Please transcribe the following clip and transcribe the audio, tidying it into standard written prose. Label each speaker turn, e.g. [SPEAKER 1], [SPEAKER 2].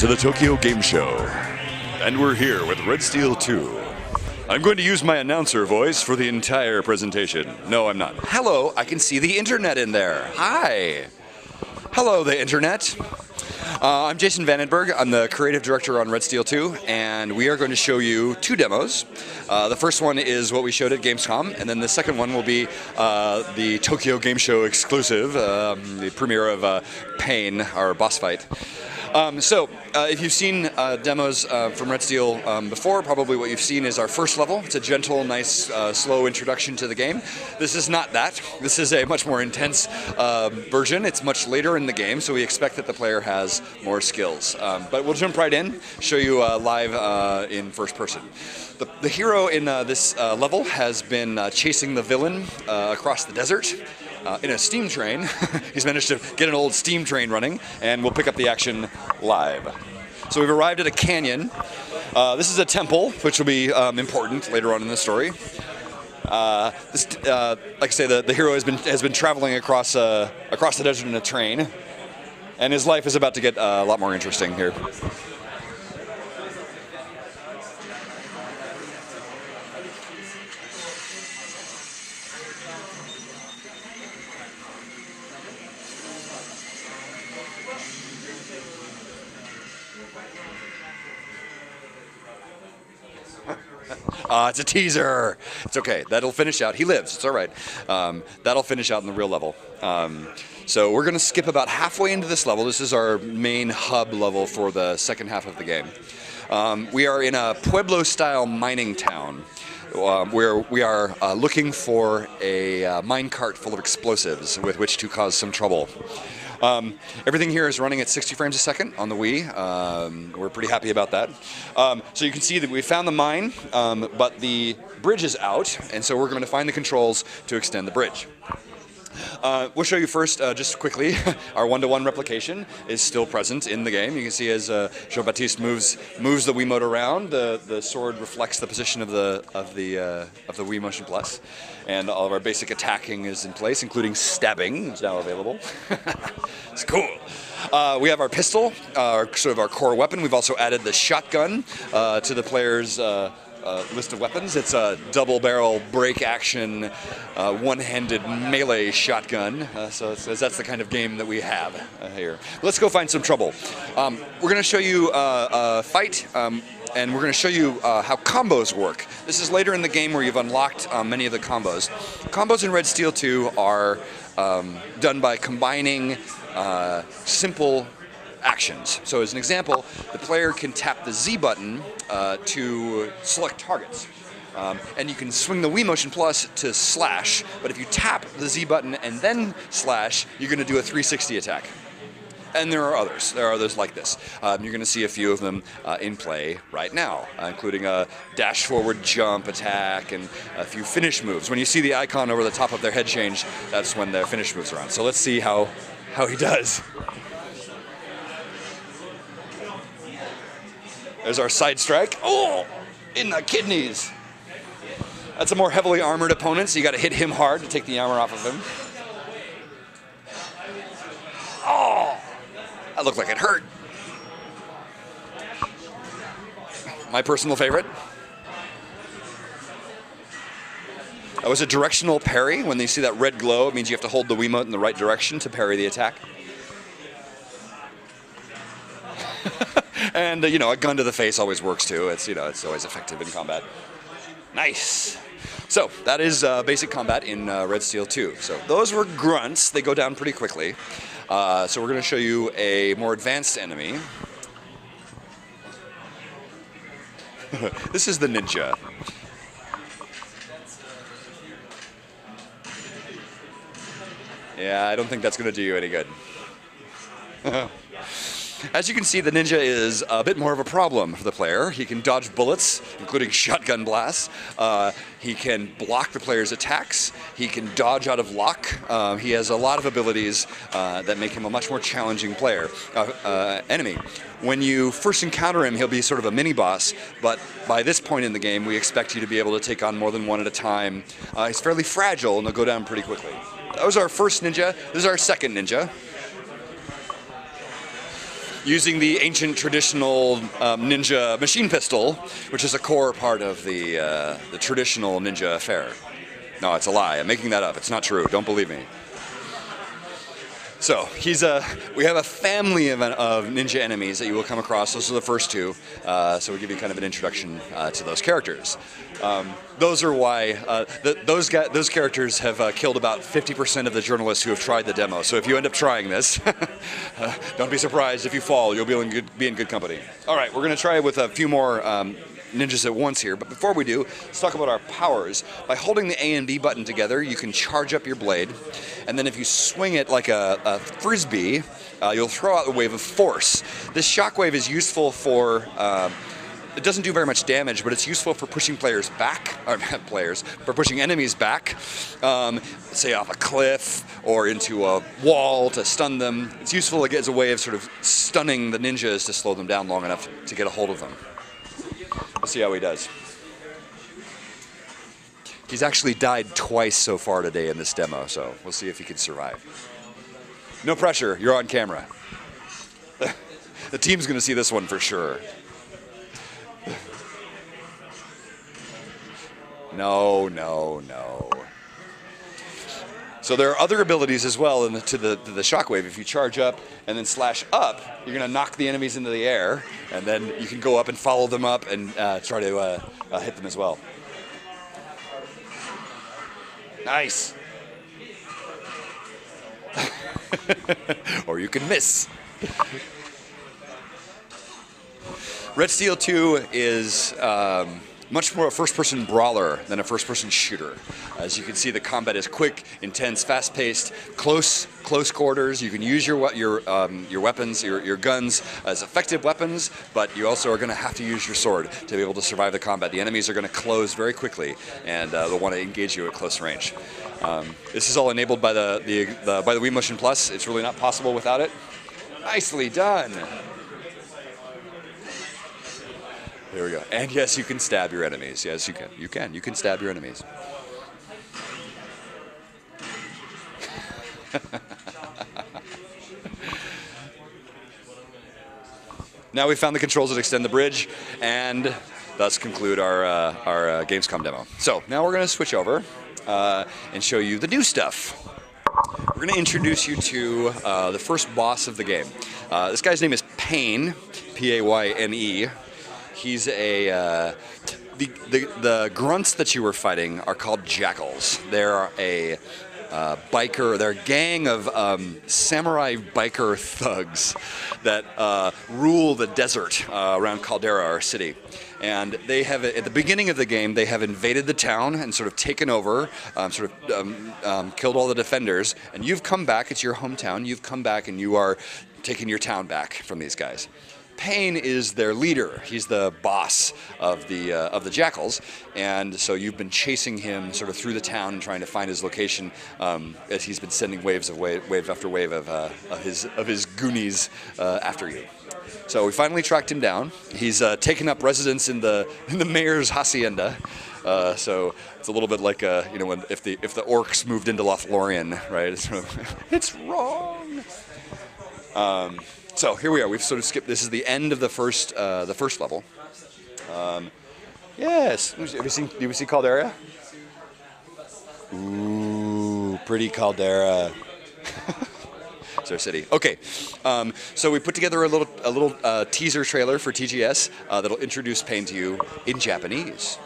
[SPEAKER 1] to the Tokyo Game Show, and we're here with Red Steel 2. I'm going to use my announcer voice for the entire presentation. No, I'm not. Hello, I can see the internet in there. Hi. Hello, the internet. I'm Jason Vandenberghe. I'm the creative director on Red Steel 2, and we are going to show you two demos. The first one is what we showed at Gamescom, and then the second one will be the Tokyo Game Show exclusive, the premiere of Pain, our boss fight. If you've seen demos from Red Steel before, probably what you've seen is our first level. It's a gentle, nice, slow introduction to the game. This is not that. This is a much more intense version. It's much later in the game, so we expect that the player has more skills. But we'll jump right in, show you live in first person. The hero in this level has been chasing the villain across the desert. In a steam train. He's managed to get an old steam train running, and we'll pick up the action live. So we've arrived at a canyon. This is a temple, which will be important later on in the story. Like I say, the hero has been traveling across the desert in a train, and his life is about to get a lot more interesting here. It's a teaser. It's okay. That'll finish out. He lives. It's all right. That'll finish out in the real level. So we're going to skip about halfway into this level. This is our main hub level for the second half of the game. We are in a Pueblo-style mining town where we are looking for a minecart full of explosives with which to cause some trouble. Everything here is running at 60 frames a second on the Wii. We're pretty happy about that. So you can see that we found the mine, but the bridge is out, and so we're going to find the controls to extend the bridge. We'll show you first, just quickly, our one-to-one replication is still present in the game. You can see as Jean-Baptiste moves the Wiimote around, the sword reflects the position of the Wii Motion Plus, and all of our basic attacking is in place, including stabbing is now available. It's cool. We have our pistol, sort of our core weapon. We've also added the shotgun to the player's list of weapons. It's a double-barrel break-action, one-handed melee shotgun. So that's the kind of game that we have here. Let's go find some trouble. We're going to show you a fight, and we're going to show you how combos work. This is later in the game where you've unlocked many of the combos. Combos in Red Steel 2 are done by combining simple actions. So as an example, the player can tap the Z button to select targets. And you can swing the Wii Motion Plus to slash, but if you tap the Z button and then slash, you're going to do a 360 attack. And there are others. There are others like this. You're going to see a few of them in play right now, including a dash forward jump attack and a few finish moves. When you see the icon over the top of their head change, that's when their finish moves are on. So let's see how he does. There's our side strike. Oh, in the kidneys. That's a more heavily armored opponent, so you got to hit him hard to take the armor off of him. Oh, that looked like it hurt. My personal favorite. That was a directional parry. When you see that red glow, it means you have to hold the Wiimote in the right direction to parry the attack. And you know, a gun to the face always works too. It's it's always effective in combat. Nice. So that is basic combat in Red Steel 2. So those were grunts. They go down pretty quickly. So we're going to show you a more advanced enemy. This is the ninja. Yeah, I don't think that's going to do you any good. As you can see, the ninja is a bit more of a problem for the player. He can dodge bullets, including shotgun blasts. He can block the player's attacks. He can dodge out of lock. He has a lot of abilities that make him a much more challenging enemy. When you first encounter him, he'll be sort of a mini-boss, but by this point in the game, we expect you to be able to take on more than one at a time. He's fairly fragile, and they'll go down pretty quickly. That was our first ninja. This is our second ninja. using the ancient traditional ninja machine pistol, which is a core part of the traditional ninja affair. No, it's a lie. I'm making that up. It's not true. Don't believe me. So we have a family of ninja enemies that you will come across. Those are the first two. So we'll give you kind of an introduction to those characters. Those are why those characters have killed about 50% of the journalists who have tried the demo. So if you end up trying this, don't be surprised if you fall. You'll be in good company. All right, we're going to try with a few more ninjas at once here, but before we do, let's talk about our powers. By holding the A and B button together, you can charge up your blade, and then if you swing it like a frisbee, you'll throw out a wave of force. This shockwave is useful for, it doesn't do very much damage, but it's useful for pushing players back, or not players, for pushing enemies back, say off a cliff or into a wall to stun them. It's useful as a way of sort of stunning the ninjas to slow them down long enough to get a hold of them. Let's see how he does. He's actually died twice so far today in this demo, so we'll see if he can survive. No pressure, you're on camera. The team's gonna see this one for sure. No, no, no. So there are other abilities as well to the shockwave. If you charge up and then slash up, you're going to knock the enemies into the air, and then you can go up and follow them up and try to hit them as well. Nice. Or you can miss. Red Steel 2 is much more a first-person brawler than a first-person shooter. As you can see, the combat is quick, intense, fast-paced, close quarters. You can use your weapons, your guns as effective weapons, but you also are going to have to use your sword to be able to survive the combat. The enemies are going to close very quickly, and they'll want to engage you at close range. This is all enabled by the Wii Motion Plus. It's really not possible without it. Nicely done. There we go. And yes, you can stab your enemies. Yes, you can. You can stab your enemies. Now we've found the controls that extend the bridge, and thus conclude our Gamescom demo. So now we're going to switch over and show you the new stuff. We're going to introduce you to the first boss of the game. This guy's name is Payne, P-A-Y-N-E. He's the grunts that you were fighting are called jackals. They're a they're a gang of samurai biker thugs that rule the desert around Caldera, our city. And they have, at the beginning of the game, they have invaded the town and sort of taken over, killed all the defenders. And you've come back, it's your hometown, you've come back and you are taking your town back from these guys. Payne is their leader. He's the boss of the jackals, and so you've been chasing him sort of through the town and trying to find his location as he's been sending wave after wave of his goonies after you. So we finally tracked him down. He's taken up residence in the mayor's hacienda. So it's a little bit like if the orcs moved into Lothlorien, right? It's wrong. So here we are. We've sort of skipped. This is the end of the first level. Yes. Have you seen Caldera? Ooh, pretty Caldera. It's our city. Okay. So we put together a little teaser trailer for TGS that'll introduce Payne to you in Japanese.